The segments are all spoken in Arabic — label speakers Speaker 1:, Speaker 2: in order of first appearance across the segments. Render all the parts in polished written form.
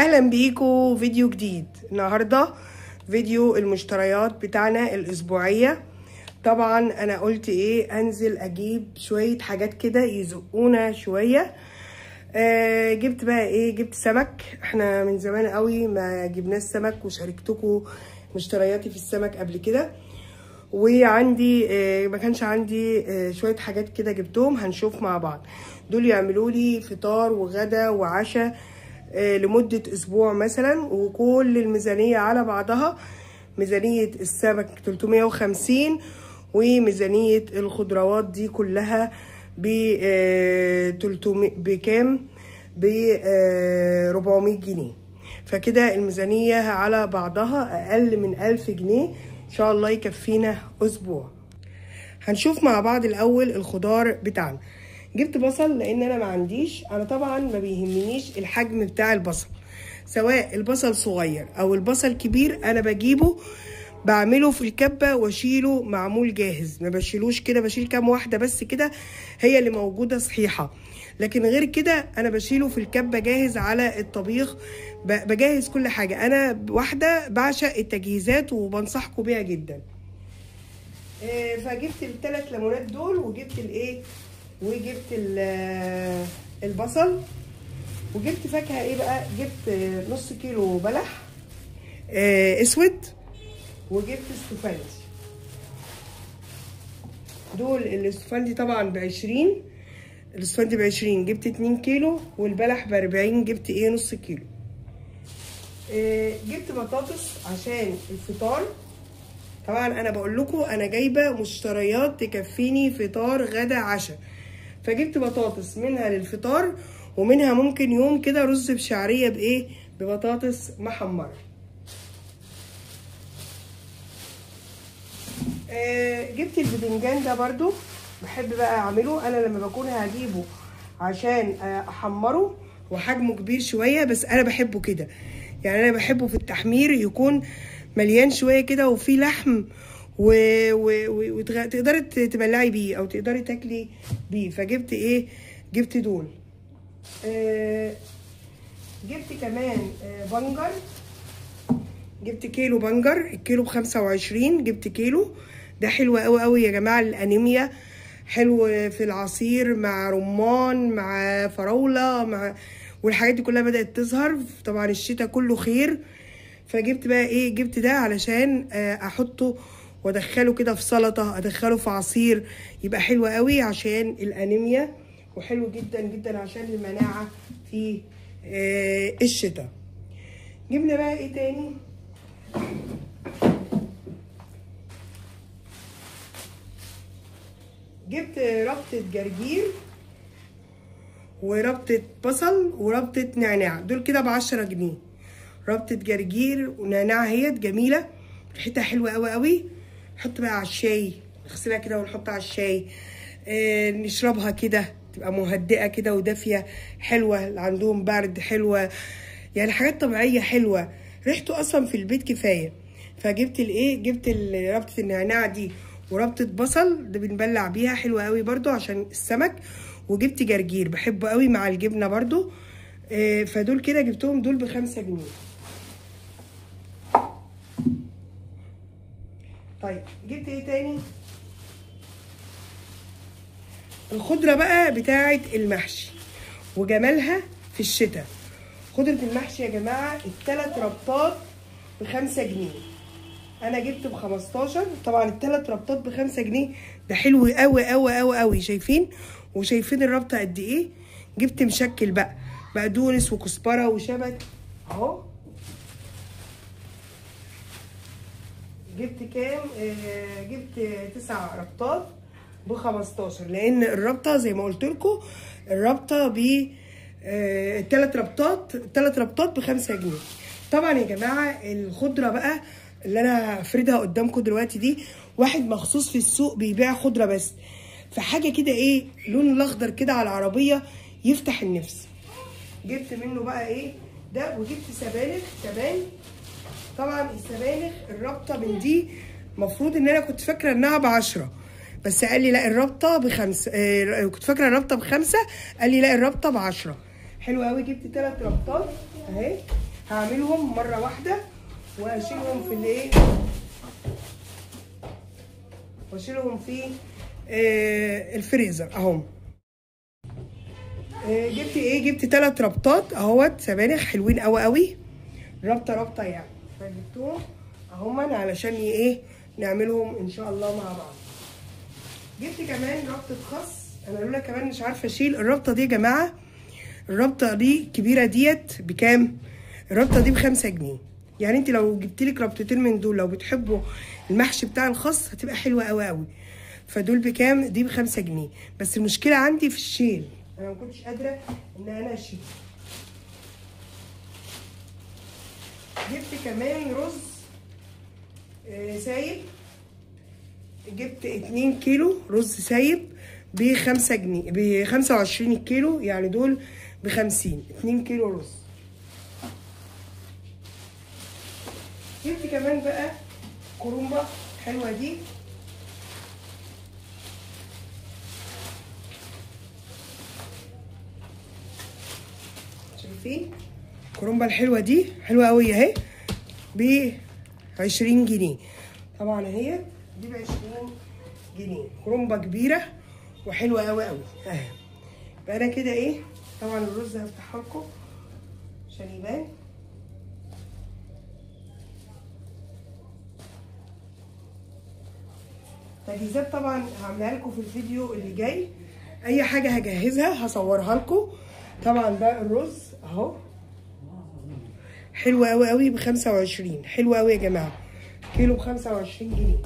Speaker 1: اهلا بيكم فيديو جديد. النهارده فيديو المشتريات بتاعنا الاسبوعيه. طبعا انا قلت ايه، انزل اجيب شويه حاجات كده يزقونا شويه. جبت بقى ايه، جبت سمك. احنا من زمان قوي ما جبناش سمك، وشاركتكم مشترياتي في السمك قبل كده. وعندي ما كانش عندي شويه حاجات كده جبتهم، هنشوف مع بعض. دول يعملوا لي فطار وغدا وعشاء لمدة أسبوع مثلا، وكل الميزانية على بعضها. ميزانية السمك 350، وميزانية الخضروات دي كلها بكام؟ ب 400 جنيه. فكده الميزانية على بعضها أقل من 1000 جنيه. إن شاء الله يكفينا أسبوع. هنشوف مع بعض الأول الخضار بتاعنا. جبت بصل لان انا ما عنديش، انا طبعا ما بيهمنيش الحجم بتاع البصل، سواء البصل صغير او البصل كبير. انا بجيبه بعمله في الكبه واشيله معمول جاهز، ما بشيلوش كده، بشيل كام واحده بس كده هي اللي موجوده صحيحه، لكن غير كده انا بشيله في الكبه جاهز على الطبيخ. بجهز كل حاجه. انا واحده بعشق التجهيزات وبنصحكم بيها جدا. فجبت ال3 ليمونات دول، وجبت الايه، وجبت البصل، وجبت فاكهه ايه بقى، جبت نص كيلو بلح اسود، وجبت استفندي. دول الاستفندي طبعا ب20، الاستفندي ب20، جبت 2 كيلو، والبلح ب40، جبت ايه، نص كيلو. جبت بطاطس عشان الفطار. طبعا انا بقول لكم انا جايبه مشتريات تكفيني فطار غدا عشاء. فجبت بطاطس منها للفطار، ومنها ممكن يوم كده رز بشعريه بايه، ببطاطس محمره. جبت البدنجان ده برضو بحب بقى اعمله. انا لما بكون هجيبه عشان احمره، وحجمه كبير شويه، بس انا بحبه كده. يعني انا بحبه في التحمير يكون مليان شويه كده وفيه لحم، وتقدري تبلعي بيه او تقدري تاكلي بيه. فجبت ايه، جبت دول. جبت كمان بنجر. جبت كيلو بنجر، الكيلو ب25، جبت كيلو. ده حلو قوي قوي يا جماعه الانيميا، حلو في العصير مع رمان مع فراوله مع، والحاجات دي كلها بدات تظهر. طبعا الشتاء كله خير. فجبت بقى ايه، جبت ده علشان احطه وادخله كده في سلطه، ادخله في عصير، يبقى حلو قوي عشان الانيميا، وحلو جدا جدا عشان المناعه في الشتاء. جبنا بقى ايه تاني، جبت ربطه جرجير، وربطه بصل، وربطه نعناع. دول كده ب10 جنيه. ربطه جرجير ونعناع اهيت جميله، ريحتها حلوه قوي قوي. نحط بقى على الشاي، نغسلها كده ونحطها على الشاي، نشربها كده، تبقى مهدئه كده ودافيه، حلوه. اللي عندهم برد حلوه، يعني حاجات طبيعيه حلوه، ريحته اصلا في البيت كفايه. فجبت الايه، جبت ربطه النعناع دي، وربطه بصل ده بنبلع بيها، حلوه قوي برضو عشان السمك. وجبت جرجير بحبه قوي مع الجبنه برضو. فدول كده جبتهم، دول ب5 جنيه. طيب جبت ايه تاني، الخضره بقى بتاعه المحشي وجمالها في الشتاء. خضره المحشي يا جماعه ال3 ربطات ب5 جنيه. انا جبت ب15. طبعا ال3 ربطات ب5 جنيه، ده حلو قوي قوي قوي قوي. شايفين، وشايفين الربطه قد ايه. جبت مشكل بقى، بقدونس وكزبره وشبت اهو. جبت كام، جبت 9 ربطات ب15، لان الربطه زي ما قلت لكم الربطه ب 3 ربطات ب5 جنيه. طبعا يا جماعه الخضره بقى اللي انا هفردها قدامكم دلوقتي دي، واحد مخصوص في السوق بيبيع خضره بس، فحاجه كده ايه، لون الاخضر كده على العربيه يفتح النفس. جبت منه بقى ايه ده، وجبت سبانخ كمان. طبعا السبانخ الرابطه من دي المفروض ان انا كنت فاكره انها ب10، بس قال لي لا الرابطه ب5. كنت فاكره الرابطه ب5، قال لي لا الرابطه ب10. حلو قوي. جبت 3 رابطات اهي هعملهم مره واحده واشيلهم في الايه، واشيلهم في الفريزر اهم. جبت ايه، جبت 3 ربطات اهوت سبانخ حلوين قوي قوي، ربطه يعني، فجبتهم اهم علشان ايه نعملهم ان شاء الله مع بعض. جبت كمان ربطه خس، انا لولا كمان مش عارفه اشيل الربطه دي يا جماعه. الربطه دي كبيره ديت بكام؟ الربطه دي ب5 جنيه. يعني انت لو جبتلك ربطتين من دول، لو بتحبوا المحشي بتاع الخس هتبقى حلوه قوي قوي. فدول بكام؟ دي ب5 جنيه. بس المشكله عندي في الشيل، انا ما كنتش قادره ان انا اشيل. جبت كمان رز سايب، جبت 2 كيلو رز سايب ب5 جنيه، ب25 الكيلو، يعني دول ب50. 2 كيلو رز. جبت كمان بقى كرومبه حلوه دي، شايفين الكرومبه الحلوه دي حلوه قوي اهي، ب20 جنيه. طبعا اهي دي ب20 جنيه، كرومبه كبيره وحلوه قوي قوي اهي. يبقى انا كده ايه، طبعا الرز هفتحها لكم عشان يبان. تجهيزات طبعا هعملها لكم في الفيديو اللي جاي، اي حاجه هجهزها هصورها لكم. طبعا ده الرز اهو حلو قوي قوي ب25، حلو قوي يا جماعه، كيلو ب25 جنيه،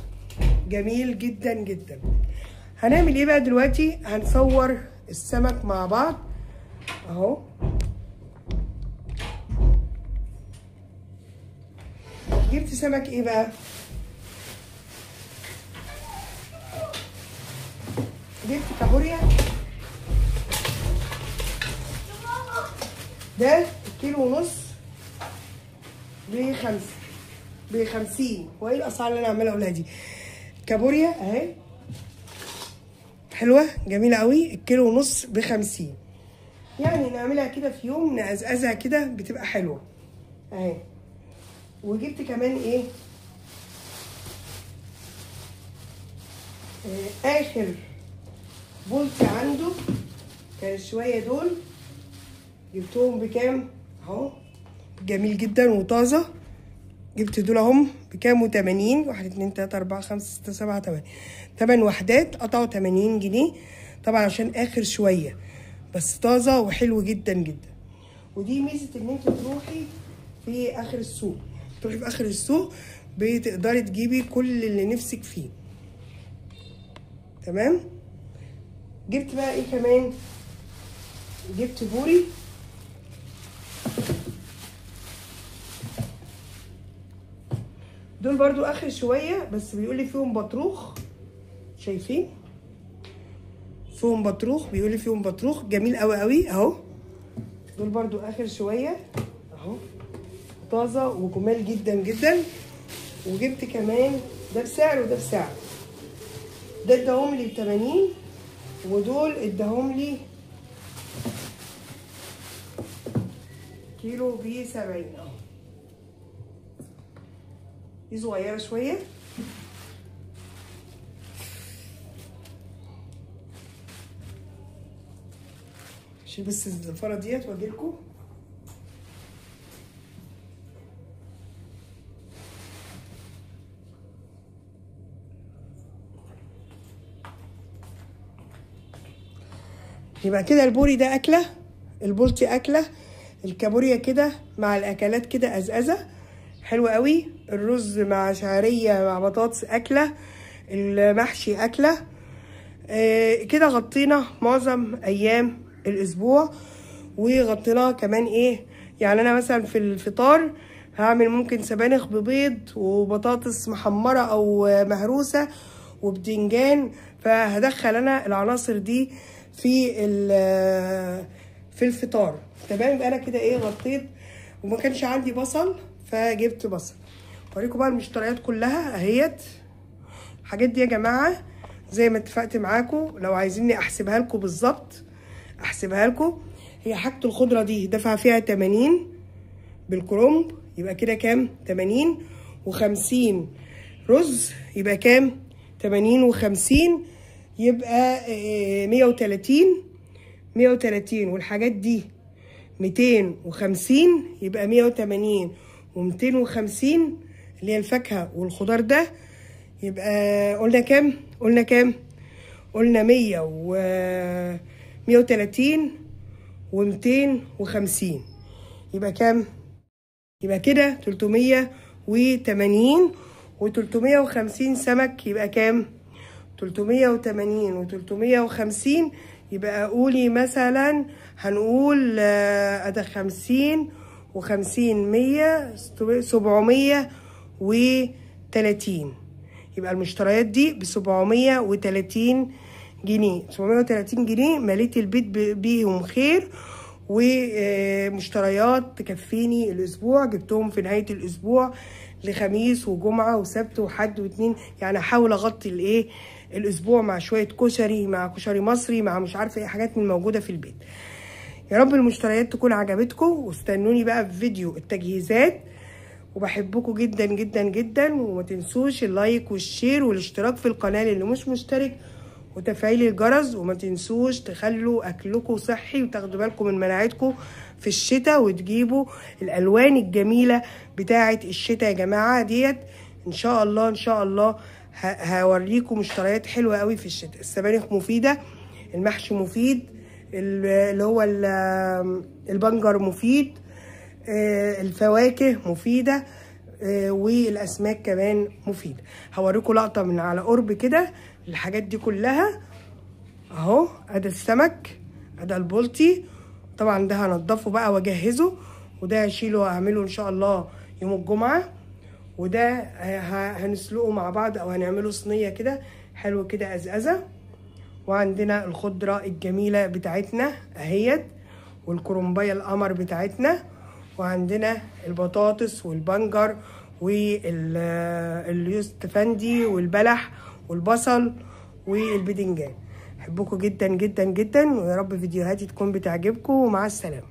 Speaker 1: جميل جدا جدا. هنعمل ايه بقى دلوقتي؟ هنصور السمك مع بعض اهو. جبت سمك ايه بقى؟ جبت كابوريا، ده كيلو ونص ب50. وايه الاسعار اللي انا عماله اقولها دي؟ كابوريا اهي حلوه جميله قوي، الكيلو ونص ب50. يعني نعملها كده في يوم، نقزقزها كده بتبقى حلوه اهي. وجبت كمان ايه، اخر بولتي عنده كان شويه دول، جبتهم بكام اهو، جميل جدا وطازه. جبت دول اهم بكام؟ و80. 1 2 3 4 5 6 7 8، 8 وحدات قطعوا 80 جنيه. طبعا عشان اخر شويه، بس طازه وحلو جدا جدا. ودي ميزه ان انت تروحي في اخر السوق، تروحي في اخر السوق بتقدري تجيبي كل اللي نفسك فيه. تمام. جبت بقى ايه كمان؟ جبت بوري، دول برضو اخر شويه، بس بيقولي فيهم بطروخ، شايفين فيهم بطروخ، بيقولي فيهم بطروخ جميل قوي قوي اهو. دول برضو اخر شويه اهو، طازه وجمال جدا جدا. وجبت كمان ده بسعر وده بسعر، ده اداهم لي ب80 ودول اداهم لي كيلو ب70 اهو. دي صغيره شويه، شيل بس الزفاره ديت واجيلكوا. يبقى كده البوري ده اكله، البولتي اكله، الكابوريا كده مع الاكلات كده ازازه حلوه قوي، الرز مع شعريه مع بطاطس اكله، المحشي اكله. كده غطينا معظم ايام الاسبوع، وغطيناه كمان ايه، يعني انا مثلا في الفطار هعمل ممكن سبانخ ببيض وبطاطس محمره او مهروسه وبدنجان، فهدخل انا العناصر دي في الفطار. تمام. يبقى انا كده ايه غطيت، وما كانش عندي بصل فجبت بصل. اوريكم بقى المشتريات كلها اهيت. الحاجات دي يا جماعه زي ما اتفقت معاكم، لو عايزيني احسبها لكم بالظبط احسبها لكم. هي حاجه الخضره دي دفع فيها 80 بالكرنب يبقى كده كام؟ 80 و50 رز يبقى كام؟ 80 و50 يبقى 130 والحاجات دي 250 يبقى 180 و250 اللي هي الفاكهة والخضار ده يبقى قلنا كام؟ قلنا 130 و250 يبقى كام؟ يبقى كده 380 و350 سمك يبقى كام؟ 380 و350 يبقى قولي مثلا هنقول ادي 50 و50 100 730 يبقى المشتريات دي ب 730 جنيه. 730 جنيه مليت البيت بيهم خير، ومشتريات تكفيني الاسبوع. جبتهم في نهايه الاسبوع لخميس وجمعه وسبت وحد واثنين، يعني احاول اغطي الاسبوع مع شويه كشري، مع كشري مصري، مع مش عارفه ايه حاجات من موجوده في البيت. يا رب المشتريات تكون عجبتكم، واستنوني بقى في فيديو التجهيزات. وبحبكم جدا جدا جدا، وما تنسوش اللايك والشير والاشتراك في القناه اللي مش مشترك، وتفعيل الجرس. وما تنسوش تخلوا اكلكم صحي، وتاخدوا بالكم من مناعتكم في الشتاء، وتجيبوا الالوان الجميله بتاعه الشتاء يا جماعه. ديت ان شاء الله هوريكم مشتريات حلوه قوي في الشتاء. السبانخ مفيده، المحشي مفيد، اللي هو البنجر مفيد، الفواكه مفيده، والاسماك كمان مفيده. هوريكم لقطه من على قرب كده الحاجات دي كلها اهو. ادي السمك، ادي البلطي، طبعا ده هنضفه بقى واجهزه، وده هشيله واعمله ان شاء الله يوم الجمعه، وده هنسلقه مع بعض او هنعمله صينيه كده حلو كده ازازه. وعندنا الخضره الجميله بتاعتنا اهيت، والكرنبايه القمر بتاعتنا، وعندنا البطاطس والبنجر واليوستفندي والبلح والبصل والبدنجان. احبكم جدا جدا جدا، ويا رب فيديوهاتي تكون بتعجبكم، ومع السلامه.